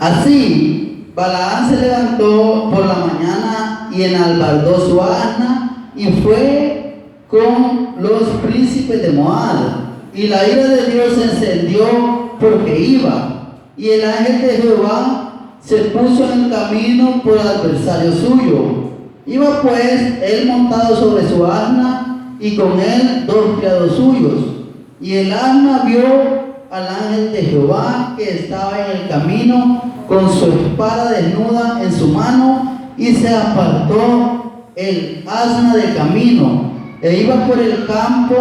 Así, Balaam se levantó por la mañana y enalbardó su asna y fue con los príncipes de Moab. Y la ira de Dios se encendió porque iba. Y el ángel de Jehová se puso en el camino por adversario suyo. Iba pues él montado sobre su asna y con él 2 criados suyos. Y el asna vio al ángel de Jehová que estaba en el camino con su espada desnuda en su mano, y se apartó el asna del camino e iba por el campo.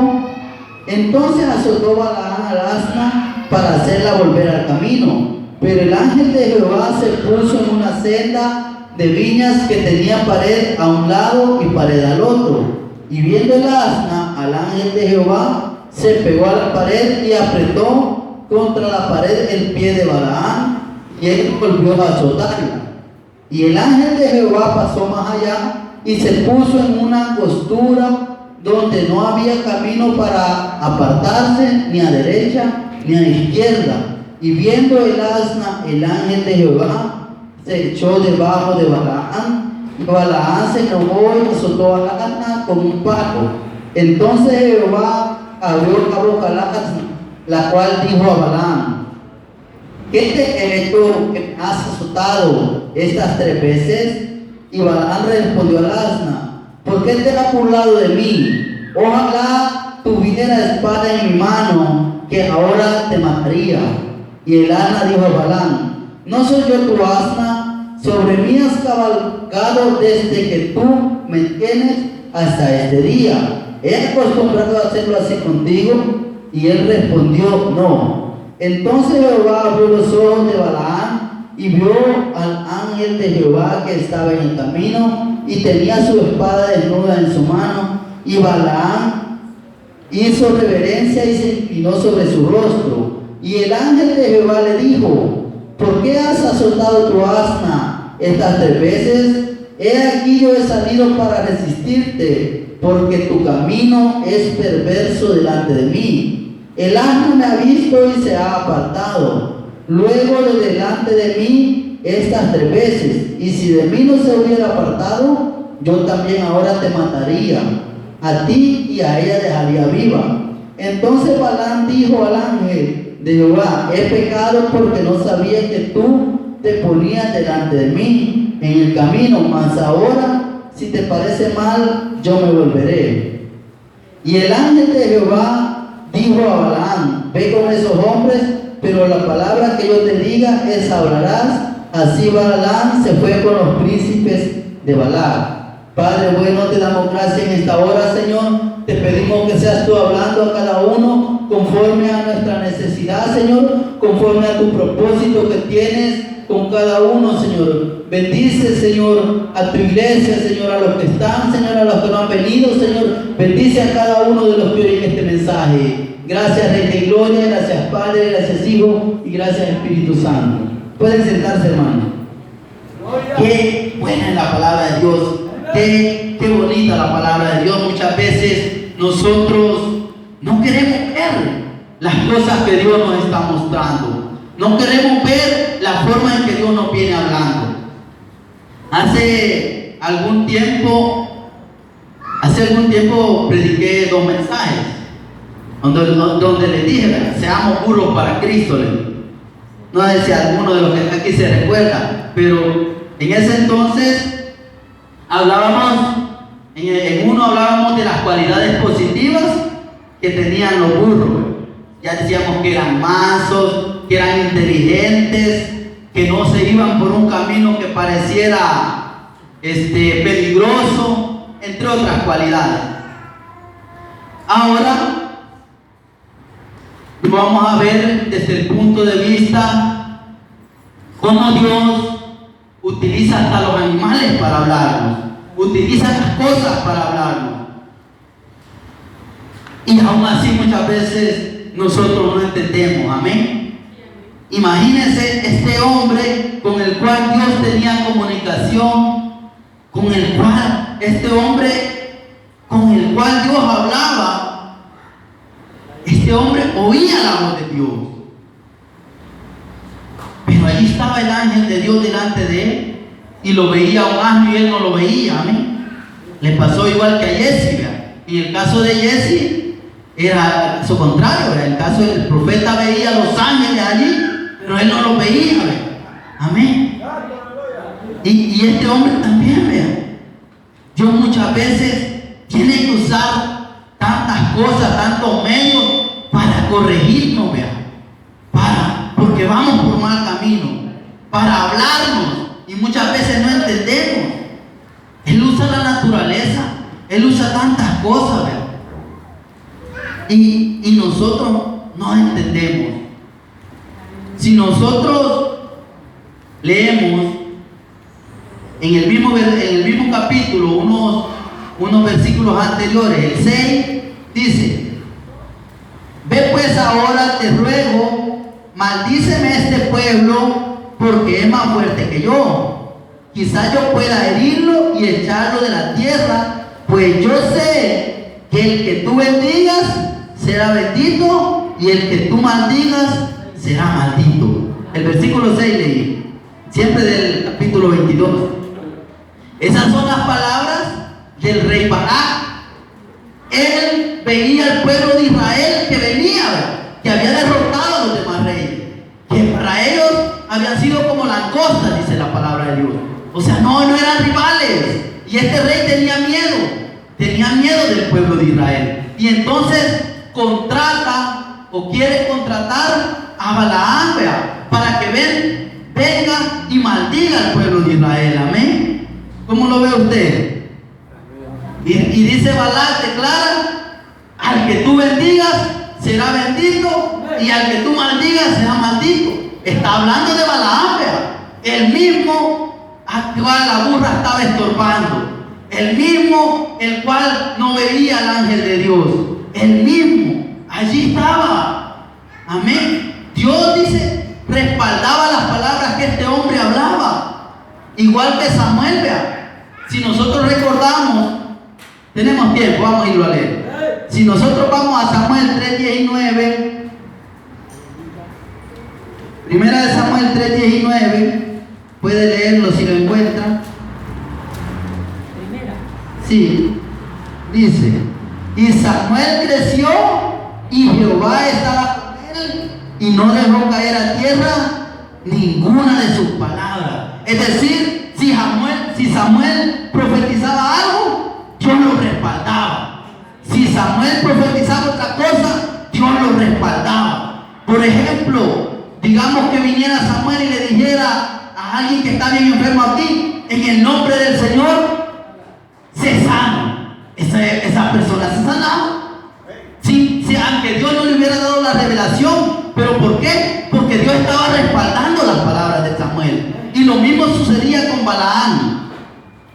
Entonces azotó Balaam al asna para hacerla volver al camino. Pero el ángel de Jehová se puso en una senda de viñas que tenía pared a un lado y pared al otro. Y viendo el asna al ángel de Jehová, se pegó a la pared y apretó contra la pared el pie de Balaam, y él volvió a azotarla. Y el ángel de Jehová pasó más allá y se puso en una angostura donde no había camino para apartarse ni a derecha ni a izquierda. Y viendo el asna, el ángel de Jehová se echó debajo de Balaam, y Balaam se enojó y azotó al asna con un palo. Entonces Jehová abrió la boca al asna, la cual dijo a Balaam: ¿qué te he hecho que me has azotado estas 3 veces? Y Balaam respondió al asna: ¿por qué te has burlado de mí? Ojalá tuviera espada en mi mano, que ahora te mataría. Y el asna dijo a Balaam: ¿no soy yo tu asna? Sobre mí has cabalgado desde que tú me tienes hasta este día. ¿He acostumbrado a hacerlo así contigo? Y él respondió: no. Entonces Jehová abrió los ojos de Balaam y vio al ángel de Jehová que estaba en el camino y tenía su espada desnuda en su mano. Y Balaam hizo reverencia y se inclinó sobre su rostro. Y el ángel de Jehová le dijo: ¿por qué has azotado tu asna estas 3 veces? He aquí yo he salido para resistirte, porque tu camino es perverso delante de mí. El asna me ha visto y se ha apartado luego de delante de mí estas 3 veces. Y si de mí no se hubiera apartado, yo también ahora te mataría, a ti y a ella dejaría viva. Entonces Balaam dijo al ángel de Jehová: he pecado porque no sabía que tú te ponías delante de mí en el camino, mas ahora, si te parece mal, yo me volveré. Y el ángel de Jehová dijo a Balaam: ve con esos hombres, pero la palabra que yo te diga, esa hablarás. Así Balaam se fue con los príncipes de Balac. Padre bueno, te damos gracias en esta hora, Señor. Te pedimos que seas tú hablando a cada uno conforme a nuestra necesidad, Señor, conforme a tu propósito que tienes con cada uno, Señor. Bendice, Señor, a tu iglesia, Señor, a los que están, Señor, a los que no han venido, Señor. Bendice a cada uno de los que oyen este mensaje. Gracias, Rey de Gloria, gracias, Padre, gracias, Hijo, y gracias, Espíritu Santo. Pueden sentarse, hermano. Qué buena es la palabra de Dios. Qué bonita la palabra de Dios. Muchas veces nosotros no queremos ver las cosas que Dios nos está mostrando. No queremos ver la forma en que Dios nos viene hablando. Hace algún tiempo prediqué 2 mensajes donde les dije: seamos puros para Cristo. No sé si alguno de los que están aquí se recuerda, pero en ese entonces en uno hablábamos de las cualidades positivas que tenían los burros. Ya decíamos que eran mansos, que eran inteligentes, que no se iban por un camino que pareciera peligroso, entre otras cualidades. Ahora vamos a ver desde el punto de vista cómo Dios utiliza hasta los animales para hablarnos, utiliza las cosas para hablarnos. Y aún así muchas veces nosotros no entendemos. Amén. Imagínense este hombre con el cual Dios tenía comunicación, con el cual Dios hablaba. Este hombre oía la voz de Dios, pero Pero allí estaba el ángel de Dios delante de él y lo veía un asno y él no lo veía. Amén. Le pasó igual que a Jesse, ¿verdad? Y el caso de Jesse era su contrario, ¿verdad? El caso del profeta veía a los ángeles allí, pero él no los veía, ¿verdad? Amén. Y este hombre también, ¿verdad? Dios muchas veces tiene que usar tantas cosas, tantos medios para corregirnos, ¿verdad? Porque vamos por mal camino, para hablarnos y muchas veces no entendemos. Él usa la naturaleza, Él usa tantas cosas, ¿verdad? Y nosotros no entendemos. Si nosotros leemos en el mismo capítulo unos versículos anteriores, el 6 dice: ve pues ahora, te ruego, maldíceme este pueblo, porque es más fuerte que yo. Quizás yo pueda herirlo y echarlo de la tierra, pues yo sé que el que tú bendigas será bendito, y el que tú maldigas será maldito. El versículo 6 leí, siempre del capítulo 22. Esas son las palabras del rey Balac. Él veía al pueblo de Israel que venía, que había derrotado a los demás reyes, que para ellos habían sido como langostas, dice la palabra de Dios. O sea, no eran rivales. Y este rey tenía miedo del pueblo de Israel. Y entonces contrata o quiere contratar a Balaam, para que venga y maldiga al pueblo de Israel. Amén. ¿Cómo lo ve usted? Y dice Balac, declara: al que tú bendigas será bendito, y al que tú maldigas será maldito. Está hablando de Balaam, el mismo al cual la burra estaba estorbando, el mismo el cual no veía al ángel de Dios, el mismo allí estaba. Amén. Dios, dice, respaldaba las palabras que este hombre hablaba, igual que Samuel, Si nosotros recordamos, tenemos tiempo, vamos a irlo a leer. Si nosotros vamos a Samuel 3:19, primera de Samuel 3:19, puede leerlo si lo encuentra. Sí, dice: y Samuel creció y Jehová estaba con él y no dejó caer a tierra ninguna de sus palabras. Es decir, si Samuel profetizaba algo, Dios lo respaldaba. Si Samuel profetizaba otra cosa, Dios lo respaldaba. Por ejemplo, digamos que viniera Samuel y le dijera a alguien que está bien enfermo aquí: en el nombre del Señor, se sana. Esa persona se sanaba. Aunque Dios no le hubiera dado la revelación. ¿Pero por qué? Porque Dios estaba respaldando las palabras de Samuel. Y lo mismo sucedía con Balaam.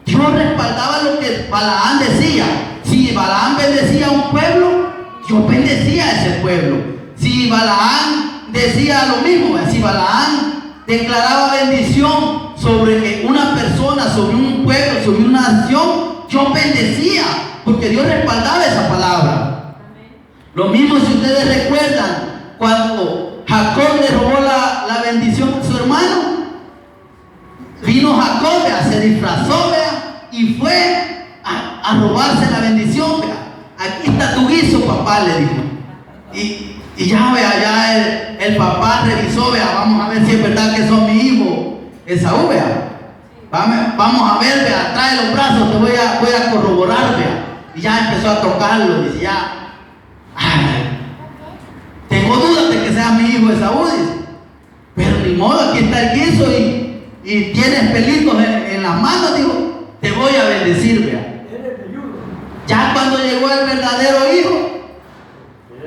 Dios respaldaba lo que Balaam decía. Si Balaam bendecía a un pueblo, Dios bendecía a ese pueblo. Si Balaam decía lo mismo, si Balaam declaraba bendición sobre una persona, sobre un pueblo, sobre una nación, Dios bendecía, porque Dios respaldaba esa palabra. Lo mismo si ustedes recuerdan cuando Jacob le robó la bendición a su hermano. Vino Jacob, se disfrazó, y fue a robarse la bendición. Aquí está tu guiso, papá, le dijo. Y ya el papá revisó, vamos a ver si es verdad que son mi hijo Esaú, vamos a ver, trae los brazos, te voy a corroborar, y ya empezó a tocarlo, dice, tengo dudas de que sea mi hijo Esaú, dice, pero ni modo, aquí está el guiso y tienes pelitos en las manos, dijo, te voy a bendecir, Ya cuando llegó el verdadero hijo,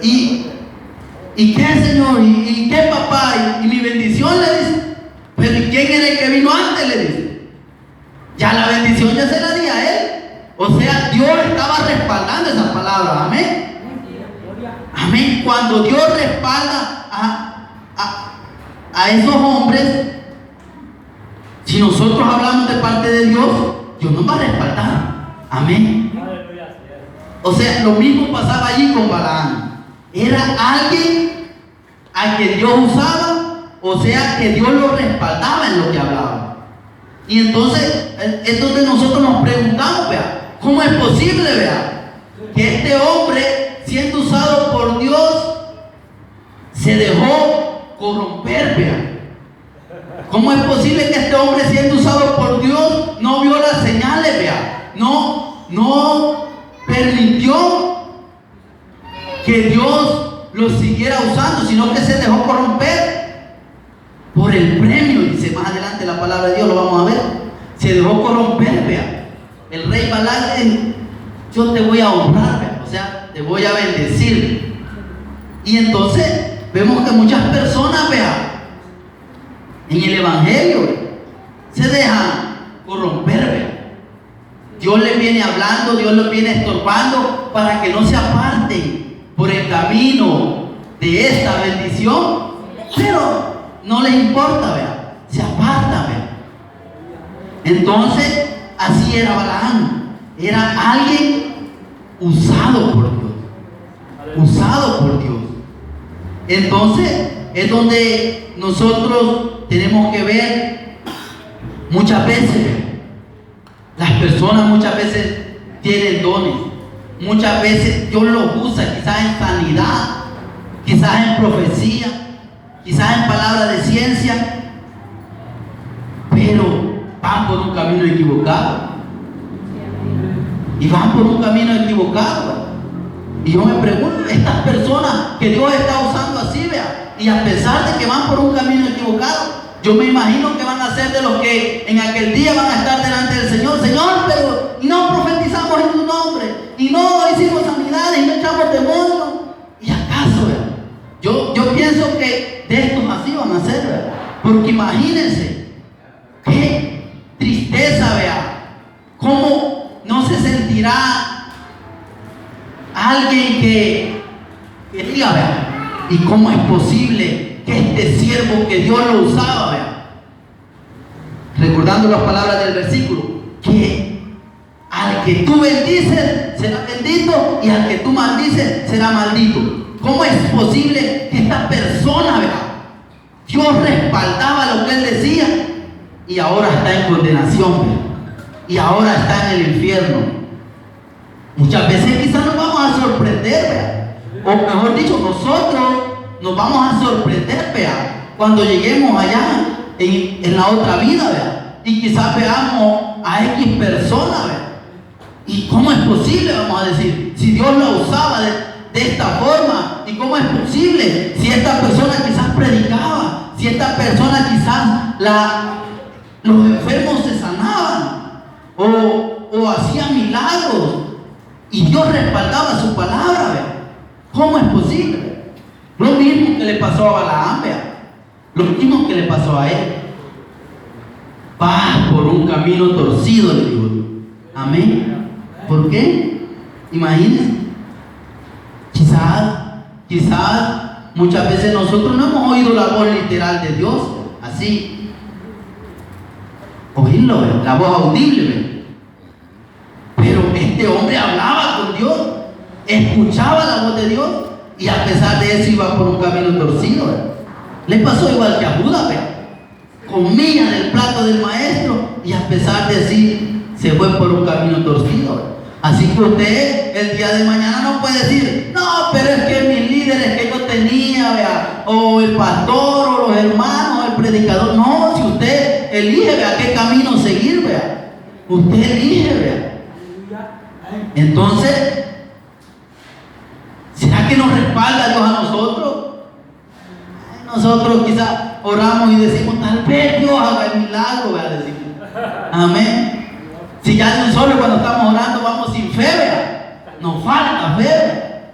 ¿y qué, Señor? ¿Y qué, papá? ¿Y mi bendición? Le dice. Pero ¿y quién era el que vino antes? Le dice. Ya la bendición ya se la di a él. O sea, Dios estaba respaldando esas palabras. Amén. Amén. Cuando Dios respalda a esos hombres, si nosotros hablamos de parte de Dios, Dios nos va a respaldar. Amén. O sea, lo mismo pasaba allí con Balaam. Era alguien a quien Dios usaba O sea que Dios lo respaldaba en lo que hablaba. Y entonces es donde nosotros nos preguntamos, vea, ¿cómo es posible, vea, que este hombre, siendo usado por Dios, se dejó corromper, vea? ¿Cómo es posible que este hombre, siendo usado por Dios, no vio las señales, vea? No permitió que Dios lo siguiera usando, sino que se dejó corromper por el premio. Dice más adelante la palabra de Dios, lo vamos a ver. Se dejó corromper, vea. El rey Balac dijo: yo te voy a honrar, vea, o sea, te voy a bendecir. Y entonces vemos que muchas personas, vea, en el evangelio se dejan corromper, vea. Dios les viene hablando, Dios los viene estorbando para que no se aparten por el camino de esta bendición, pero no les importa, vea, se apartan, vea. Entonces, así era Balaam, era alguien usado por Dios, usado por Dios. Entonces, es donde nosotros tenemos que ver muchas veces, las personas muchas veces tienen dones, muchas veces Dios los usa, quizás en sanidad, quizás en profecía, quizás en palabra de ciencia, pero van por un camino equivocado. Y van por un camino equivocado. Y yo me pregunto, estas personas que Dios está usando así, vea, y a pesar de que van por un camino equivocado, yo me imagino que van a ser de los que en aquel día van a estar delante del Señor. Señor, pero y no profetizamos en tu nombre, y no hicimos sanidades, y no echamos demonios. ¿Y acaso, vea? Yo pienso que de estos así van a ser, vea. Porque imagínense, qué tristeza, vea, cómo no se sentirá alguien que diga, vea, y cómo es posible que este siervo que Dios lo usaba, vea, recordando las palabras del versículo, que al que tú bendices será bendito y al que tú maldices será maldito. ¿Cómo es posible que esta persona, vea, Dios respaldaba lo que él decía y ahora está en condenación, vea, y ahora está en el infierno? Muchas veces quizás nos vamos a sorprender, vea, o mejor dicho, nosotros nos vamos a sorprender, vea, cuando lleguemos allá en la otra vida, vea, y quizás veamos a X persona, vea, y cómo es posible, vamos a decir, si Dios la usaba de esta forma, y cómo es posible si esta persona quizás predicaba, si esta persona quizás los enfermos se sanaban o hacían milagros y Dios respaldaba su palabra, vea. ¿Cómo es posible? Lo mismo que le pasó a Balaam, vea, lo mismo que le pasó a él. Vas por un camino torcido, le digo. Amén. ¿Por qué? Imagínense. Quizás muchas veces nosotros no hemos oído la voz literal de Dios, así, oírlo, ¿ve? La voz audible, ¿ve? Pero este hombre hablaba con Dios, escuchaba la voz de Dios y a pesar de eso iba por un camino torcido, ¿ve? Le pasó igual que a Judas, ¿ve? Comía del plato del maestro y a pesar de sí se fue por un camino torcido, ¿ve? Así que usted el día de mañana no puede decir, no, pero es que mis líderes que yo tenía, vea, o el pastor, o los hermanos, el predicador. No, si usted elige, vea, qué camino seguir, vea. Usted elige, vea. Entonces, ¿será que nos respalda Dios a nosotros? Nosotros quizás oramos y decimos, tal vez Dios haga el milagro, vea, decimos. Amén. Si ya de un solo cuando estamos orando vamos sin fe, vea, nos falta fe, vea.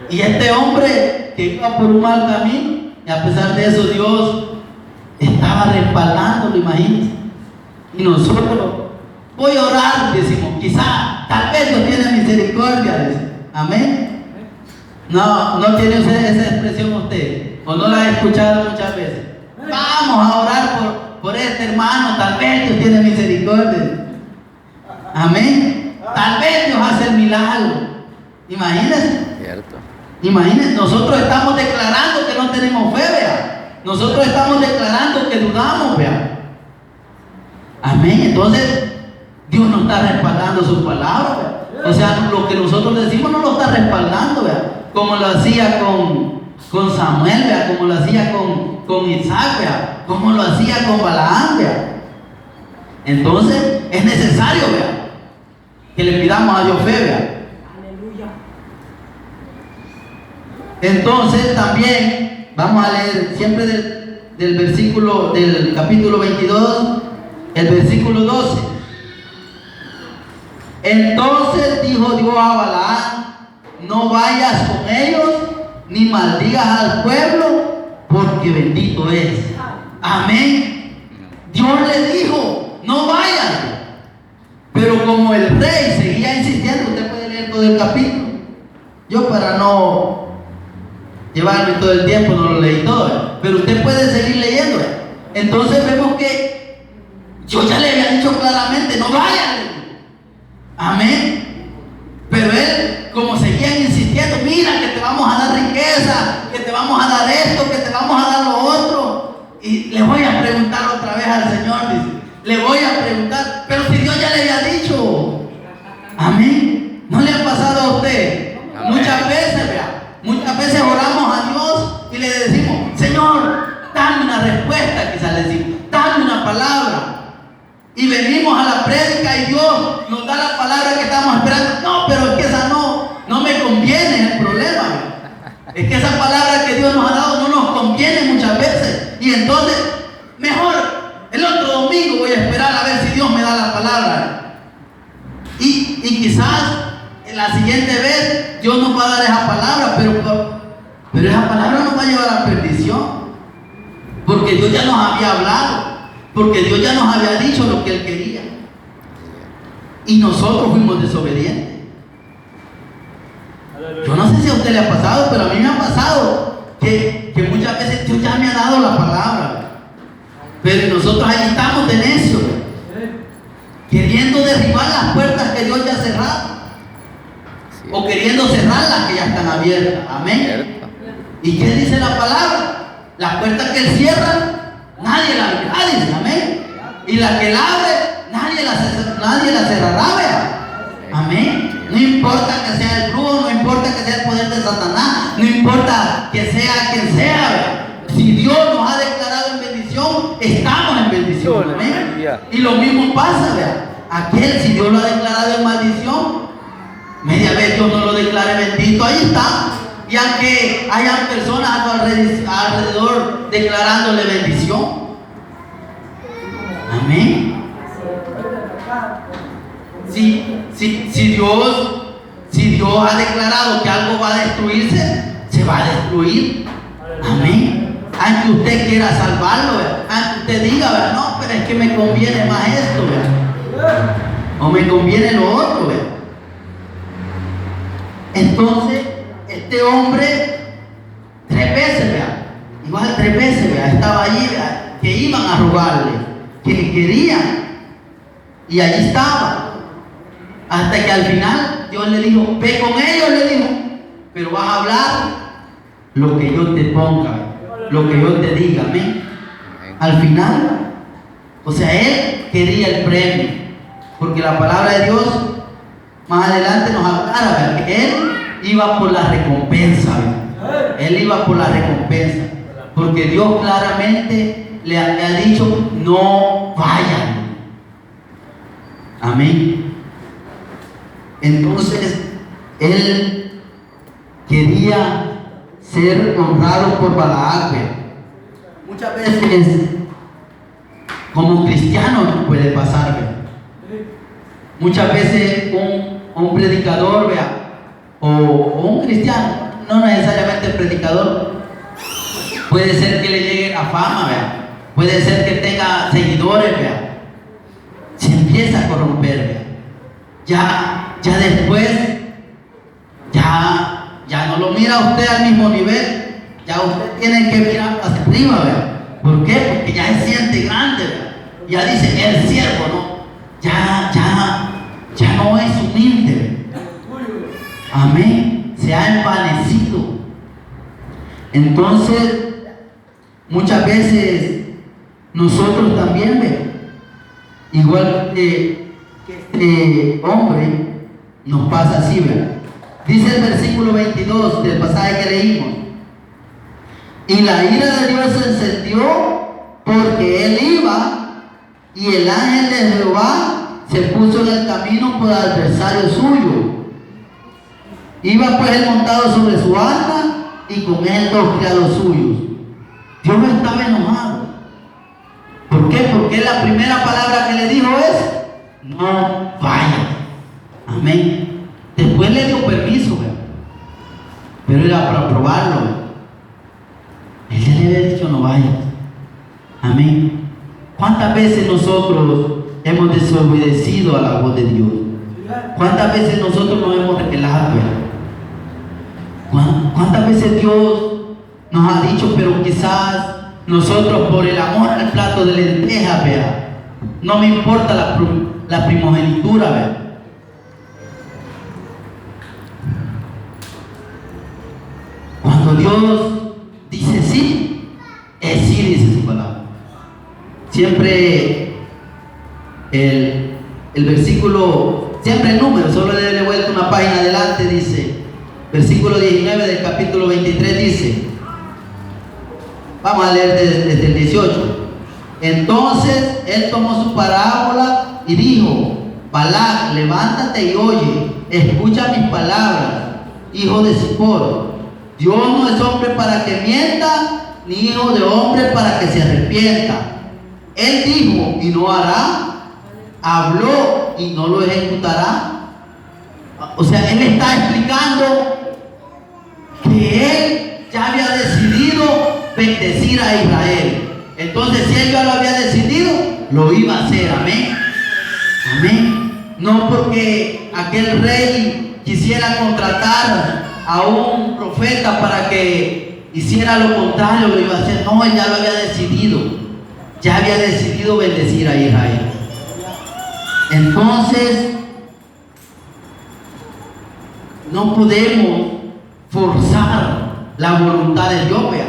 Y este hombre que iba por un mal camino, y a pesar de eso Dios estaba respaldándolo, imagínense. Y nosotros, voy a orar, decimos, quizá, tal vez Dios tiene misericordia, decimos. Amén. No tiene usted esa expresión usted, o no la ha escuchado muchas veces. Vamos a orar por este hermano, tal vez Dios tiene misericordia. Amén. Tal vez Dios hace el milagro. Imagínense. Cierto. Imagínense, nosotros estamos declarando que no tenemos fe, vea. Nosotros estamos declarando que dudamos, vea. Amén. Entonces, Dios no está respaldando su palabra, vea. O sea, lo que nosotros decimos no lo está respaldando, vea. Como lo hacía con Samuel, vea. Como lo hacía con Isaac, vea. Como lo hacía con Balaam, vea. Entonces, es necesario, vea, que le pidamos a Dios fe, vea. Entonces también vamos a leer siempre del versículo del capítulo 22, el versículo 12. Entonces dijo Dios a Balaam: no vayas con ellos ni maldigas al pueblo, porque bendito es. Amén. Dios le dijo: no vayas. Pero como el rey seguía insistiendo, usted puede leer todo el capítulo. Yo, para no llevarme todo el tiempo, no lo leí todo, pero usted puede seguir leyendo. Entonces vemos que yo ya le había dicho claramente: no vayan. Amén. Pero él, como seguían insistiendo: mira que te vamos a dar riqueza, que te vamos a dar esto, que te vamos a dar lo otro. Y le voy a preguntar otra vez al Señor, dice, le voy a preguntar, pero si Dios ya le había dicho. Amén. ¿No le ha pasado a usted? Amén. Muchas veces, vea, muchas veces oramos a Dios y le decimos: Señor, dame una respuesta, quizás le decimos, dame una palabra. Y venimos a la prédica y Dios nos da la palabra que estamos esperando. No, pero es que esa no me conviene, es el problema. Es que esa palabra que Dios nos ha dado no nos conviene muchas veces. Y entonces, mejor el otro domingo voy a esperar a ver si Dios me da la palabra. Y quizás en la siguiente vez Dios nos va a dar esa palabra, pero esa palabra nos va a llevar a perdición. Porque Dios ya nos había hablado. Porque Dios ya nos había dicho lo que Él quería. Y nosotros fuimos desobedientes. Yo no sé si a usted le ha pasado, pero a mí me ha pasado que muchas veces Dios ya me ha dado la palabra. Pero nosotros ahí estamos de necios, queriendo derribar las puertas que Dios ya ha cerrado. O queriendo cerrar las que ya están abiertas. Amén. ¿Y qué dice la palabra? Las puertas que Él cierra, nadie la abrirá, dice. Amén. Y la que la abre, nadie la cerrará, vea. Amén. No importa que sea el brujo, no importa que sea el poder de Satanás, no importa que sea quien sea, vea. Si Dios nos ha declarado en bendición, estamos en bendición. Amén. Y lo mismo pasa, vea. Aquel, si Dios lo ha declarado en maldición, media vez Dios no lo declare bendito, ahí está. Y aunque hayan personas a tu alrededor declarándole bendición. Amén. Si Dios ha declarado que algo va a destruirse, se va a destruir. Amén. Aunque usted quiera salvarlo, aunque usted diga, no, pero es que me conviene más esto, ¿verdad? O me conviene lo otro, ¿verdad? Entonces, este hombre 3 veces, vea, igual 3 veces, vea, estaba allí, vea, que iban a robarle, que querían, y allí estaba, hasta que al final Dios le dijo: ve con ellos, le dijo, pero vas a hablar lo que yo te ponga, lo que yo te diga. Amén. Al final, o sea, él quería el premio, porque la palabra de Dios más adelante nos aclara, ¿verdad?, que él iba por la recompensa, ¿verdad? Él iba por la recompensa, porque Dios claramente le ha dicho: no vayan. Amén. Entonces él quería ser honrado por Balaam. Muchas veces como cristiano puede pasar, ¿verdad? Muchas veces un predicador, vea, o un cristiano, no necesariamente el predicador, puede ser que le llegue a fama, vea, puede ser que tenga seguidores, vea, se empieza a corromper, vea. Ya después, ya no lo mira usted al mismo nivel, ya usted tiene que mirar hacia arriba, vea. ¿Por qué? Porque ya se siente grande, vea. Ya dice: el siervo, ¿no? Ya no es humilde. Amén. Se ha envanecido. Entonces, muchas veces nosotros también, igual que este hombre, nos pasa así, ¿verdad? Dice el versículo 22 del pasaje que leímos: y la ira de Dios se encendió porque él iba, y el ángel de Jehová se puso en el camino por adversario suyo. Iba pues él montado sobre su asna, y con él 2 criados suyos. Dios no estaba enojado. ¿Por qué? Porque la primera palabra que le dijo es: no vayas. Amén. Después le dio permiso, ¿verdad? Pero era para probarlo, ¿verdad? Él ya le había dicho: no vayas. Amén. ¿Cuántas veces nosotros hemos desobedecido a la voz de Dios? ¿Cuántas veces nosotros nos hemos rebelado? ¿Cuántas veces Dios nos ha dicho, pero quizás nosotros por el amor al plato de lentejas, vea, no me importa la primogenitura, vea? Cuando Dios dice sí, es sí, dice su palabra. Siempre el versículo, siempre el número, solo le he vuelto una página adelante, dice, versículo 19 del capítulo 23 dice, vamos a leer desde el 18. Entonces él tomó su parábola y dijo: Balac, levántate y oye, escucha mis palabras, hijo de Zippor. Dios no es hombre para que mienta, ni hijo de hombre para que se arrepienta. Él dijo y no hará, habló y no lo ejecutará. O sea, él está explicando que él ya había decidido bendecir a Israel. Entonces, si él ya lo había decidido, lo iba a hacer. Amén. Amén. No porque aquel rey quisiera contratar a un profeta para que hiciera lo contrario, lo iba a hacer. No, él ya lo había decidido. Ya había decidido bendecir a Israel. Entonces, no podemos forzar la voluntad de Dios, vea.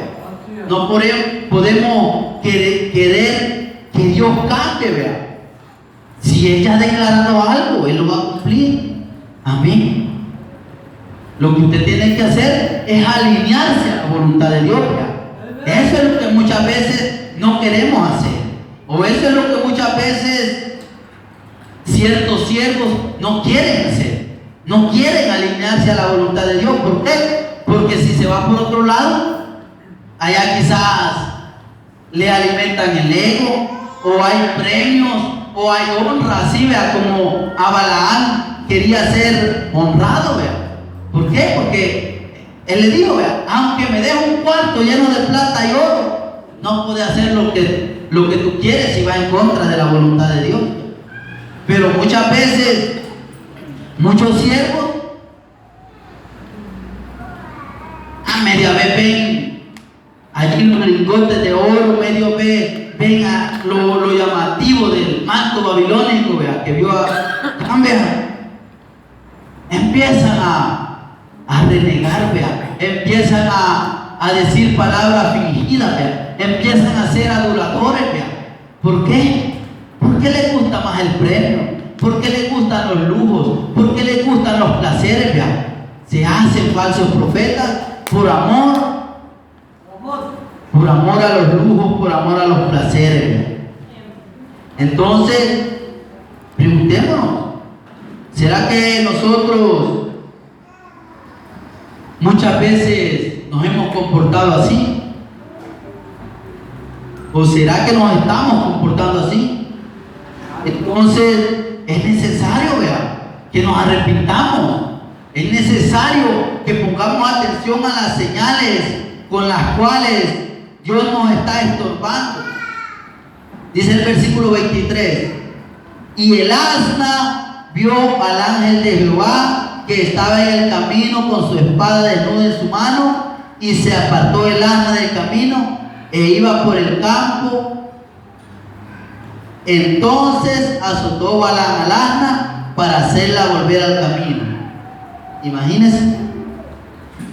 No podemos querer que Dios cambie, vea. Si Él ya ha declarado algo, Él lo va a cumplir. Amén. Lo que usted tiene que hacer es alinearse a la voluntad de Dios, vea. Eso es lo que muchas veces no queremos hacer. O eso es lo que muchas veces ciertos siervos no quieren hacer. No quieren alinearse a la voluntad de Dios. ¿Por qué? Porque si se va por otro lado, allá quizás le alimentan el ego, o hay premios, o hay honra, así, vea, como a Balaam quería ser honrado, vea. ¿Por qué? Porque él le dijo, vea, aunque me deje un cuarto lleno de plata y oro, no puede hacer lo que tú quieres si va en contra de la voluntad de Dios. Pero muchas veces, muchos siervos a media vez ven allí los lingotes de oro, medio vez ven a lo llamativo del manto babilónico, vea, que vio empiezan a renegar, vea, empiezan a decir palabras fingidas, vea, empiezan a ser adoradores, vea. ¿Por qué? ¿Por qué les gusta más el premio? ¿Por qué les gustan los lujos? ¿Por qué les gustan los placeres, vea? Se hacen falsos profetas por amor a los lujos, por amor a los placeres, vea. Entonces, preguntémonos, ¿será que nosotros muchas veces nos hemos comportado así? ¿O será que nos estamos comportando así? Entonces es necesario, vea, que nos arrepintamos. Es necesario que pongamos atención a las señales con las cuales Dios nos está estorbando. Dice el versículo 23: y el asna vio al ángel de Jehová que estaba en el camino con su espada desnuda en su mano, y se apartó el asna del camino e iba por el campo. Entonces azotó Balaam al asna para hacerla volver al camino. Imagínense,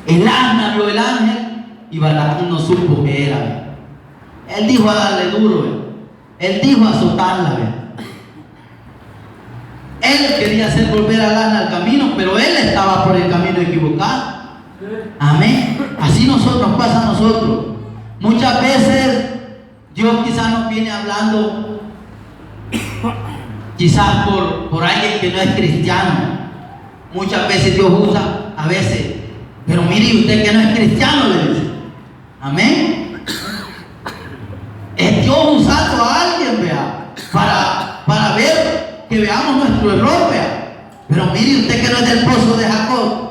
el asna vio el ángel y Balaam no supo qué era. Él dijo a darle duro, ¿ve? Él dijo a azotarla, ¿ve? Él quería hacer volver a Asna al camino, pero él estaba por el camino equivocado. Amén. Así nos pasa a nosotros. Muchas veces Dios quizás nos viene hablando, quizás por alguien que no es cristiano. Muchas veces Dios usa, a veces, pero mire usted que no es cristiano, le dice. Amén. Es Dios usando a alguien, vea, para ver que veamos nuestro error, vea. Pero mire usted que no es del pozo de Jacob.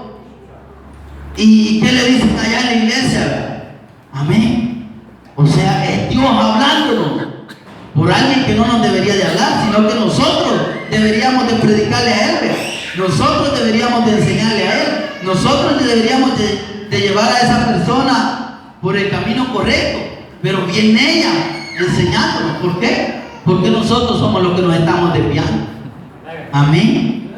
¿Y qué le dicen allá en la iglesia, vea? Amén. O sea, es Dios hablándonos por alguien que no nos debería de hablar, sino que nosotros deberíamos de predicarle a él, vea. Nosotros deberíamos de enseñarle a él. Nosotros deberíamos de llevar a esa persona por el camino correcto. Pero viene ella enseñándonos. ¿Por qué? Porque nosotros somos los que nos estamos desviando. Amén.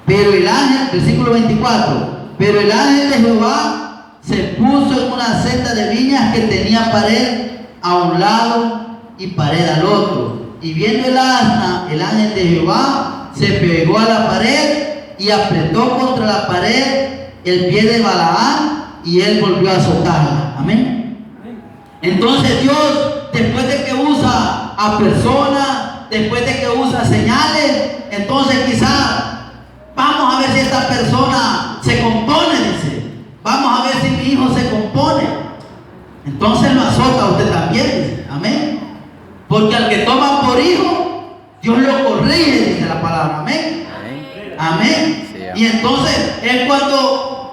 Pero el ángel, versículo 24, pero el ángel de Jehová se puso en una senda de viñas que tenía pared a un lado y pared al otro. Y viendo el asna, el ángel de Jehová se pegó a la pared y apretó contra la pared el pie de Balaam y él volvió a azotarla. Amén. Entonces Dios, después de que usa a personas, después de que usa señales, entonces quizás vamos a ver si esta persona se compone, dice. Vamos a ver si mi hijo se compone. Entonces lo azota a usted también, dice. Amén. Porque al que toma por hijo, Dios lo corrige, dice la palabra. Amén. Amén. Sí, y entonces,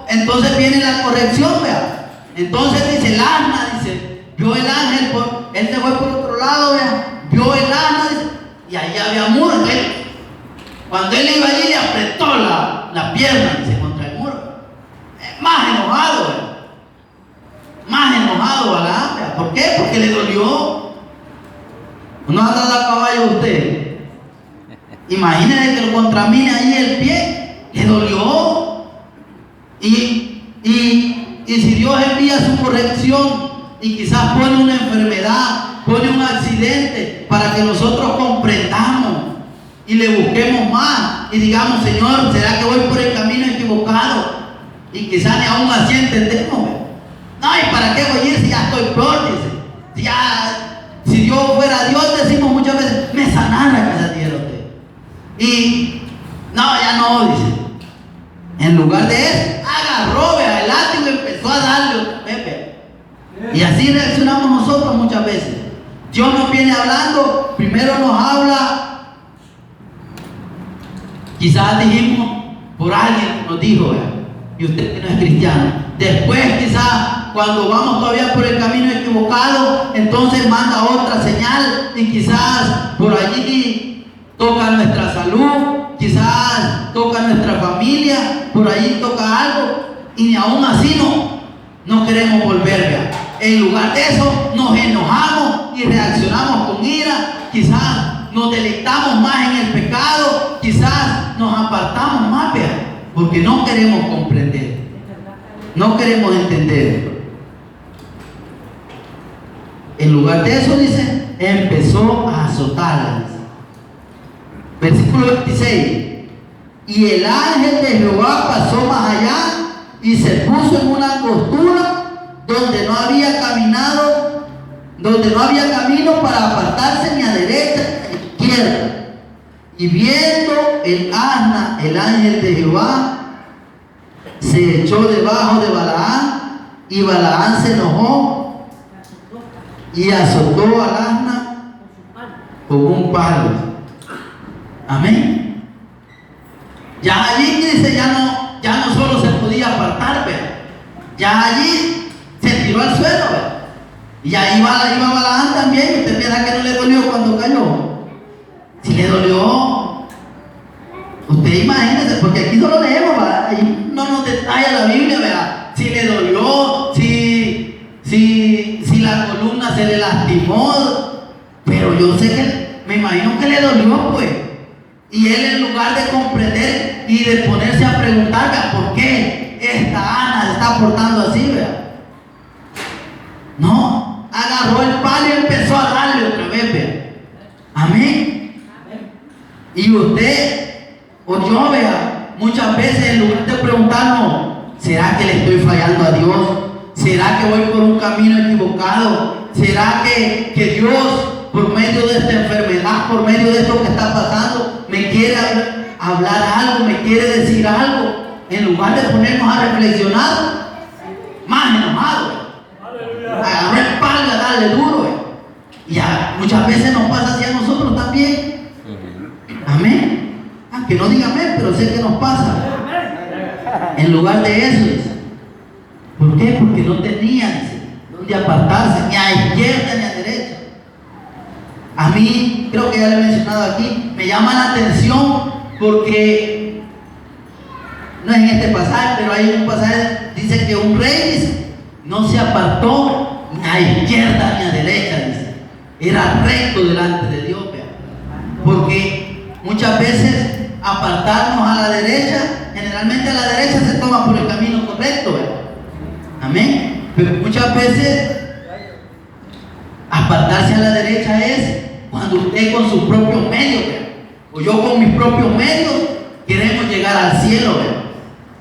entonces viene la corrección, vea. Entonces dice el asna, dice, vio el ángel, él se fue por otro lado, vea. Vio el asna, dice, y ahí había muro. Entonces, cuando él iba allí, le apretó la pierna, dice, contra el muro. Más enojado, vea. Más enojado a la hambre. ¿Por qué? Porque le dolió. ¿No anda a caballo usted? Imagínense que lo contramine ahí el pie, le dolió. Y si Dios envía su corrección y quizás pone una enfermedad, pone un accidente para que nosotros comprendamos y le busquemos más y digamos, Señor, ¿será que voy por el camino equivocado? Y quizás ni aún así entendemos. No, ¿y para qué voy a ir si ya estoy peor? Dice. Si Dios fuera Dios, decimos muchas veces, me sanara que se diera usted. Y no, ya no, dice. En lugar de eso, agarró, vea, el látigo y empezó a darle otra vez, vea. Y así reaccionamos nosotros muchas veces. Dios nos viene hablando, primero nos habla, quizás dijimos por alguien que nos dijo, vea, y usted que no es cristiano. Después quizás cuando vamos todavía por el camino equivocado, entonces manda otra señal y quizás por allí toca nuestra salud, quizás toca nuestra familia, por allí toca algo y aún así no queremos volver, vea. En lugar de eso nos enojamos y reaccionamos con ira, quizás nos deleitamos más en el pecado, quizás nos apartamos más, vea, porque no queremos comprender, no queremos entender. En lugar de eso, dice, empezó a azotarla. Versículo 26. Y el ángel de Jehová pasó más allá y se puso en una angostura donde no había camino para apartarse ni a derecha ni a izquierda. Y viendo el asna, el ángel de Jehová se echó debajo de Balaam y Balaam se enojó y azotó al asna con un palo. Amén. Ya allí dice, ya no solo se podía apartar, pero ya allí se tiró al suelo, ¿verdad? Y ahí iba Balaam también. Usted piensa que no le dolió cuando cayó. Si le dolió, usted imagínese, porque aquí solo leemos, ¿verdad? Ahí no nos detalla la Biblia, ¿verdad? Si le dolió, si la columna se le lastimó, pero yo sé que, me imagino que le dolió, pues. Y él, en lugar de comprender y de ponerse a preguntar, ¿verdad?, ¿por qué esta Ana se está portando así, verdad? No, agarró el Amén. Y usted o yo, vea, muchas veces en lugar de preguntarnos, ¿será que le estoy fallando a Dios? ¿Será que voy por un camino equivocado? ¿Será que Dios, por medio de esta enfermedad, por medio de esto que está pasando, me quiere hablar algo, me quiere decir algo? En lugar de ponernos a reflexionar, más enojado, agarrar espalda, darle duro. Y muchas veces nos pasa así a nosotros también. Amén. Que no diga amén, pero sé que nos pasa. En lugar de eso, dice. ¿Por qué? Porque no tenía, dice, dónde apartarse, ni a izquierda ni a derecha. A mí, creo que ya le he mencionado aquí, me llama la atención porque no es en este pasaje, pero hay un pasaje, dice que un rey, dice, no se apartó ni a izquierda ni a derecha, dice. Era recto delante de Dios, vea. Porque muchas veces apartarnos a la derecha, generalmente a la derecha se toma por el camino correcto, ¿verdad? Amén. Pero muchas veces apartarse a la derecha es cuando usted con sus propios medios, ¿verdad? O yo con mis propios medios queremos llegar al cielo, ¿verdad?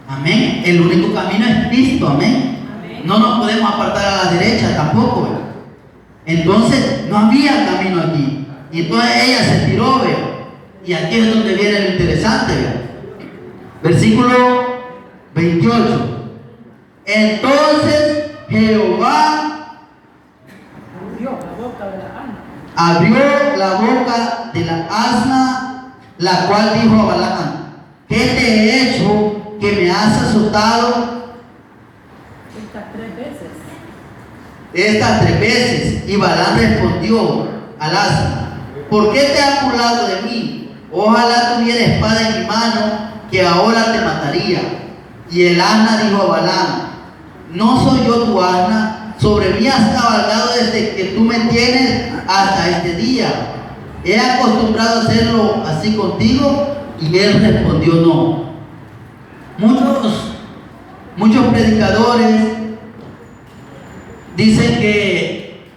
Amén. El único camino es Cristo, amén. No nos podemos apartar a la derecha tampoco, ¿verdad? Entonces no había camino aquí. Y entonces ella se tiró, ¿verdad? Y aquí es donde viene lo interesante, ¿verdad? Versículo 28. Entonces Jehová abrió la boca de la asna, la cual dijo a Balaam: ¿qué te he hecho que me has azotado estas 3 veces? Y Balaam respondió al asna: ¿por qué te has burlado de mí? Ojalá tuviera espada en mi mano, que ahora te mataría. Y el asna dijo a Balaam: ¿no soy yo tu asna? Sobre mí has cabalgado desde que tú me tienes hasta este día. ¿He acostumbrado a hacerlo así contigo? Y él respondió: no. Muchos predicadores dicen que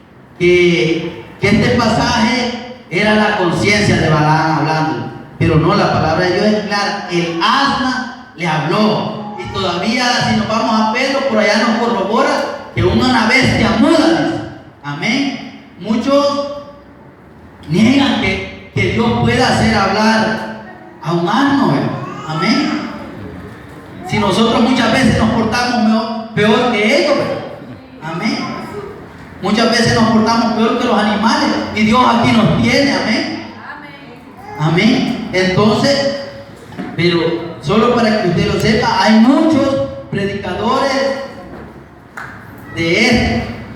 este pasaje era la conciencia de Balaam hablando, pero no, la palabra de Dios es clara. El asna le habló, y todavía si nos vamos a Pedro, por allá nos corrobora que una bestia muda, dice. Amén. Muchos niegan que Dios pueda hacer hablar a un asno, amén. Si nosotros muchas veces nos portamos peor que ellos, amén. Muchas veces nos portamos peor que los animales, y Dios aquí nos tiene, amén. Amén. Entonces, pero solo para que usted lo sepa, hay muchos predicadores de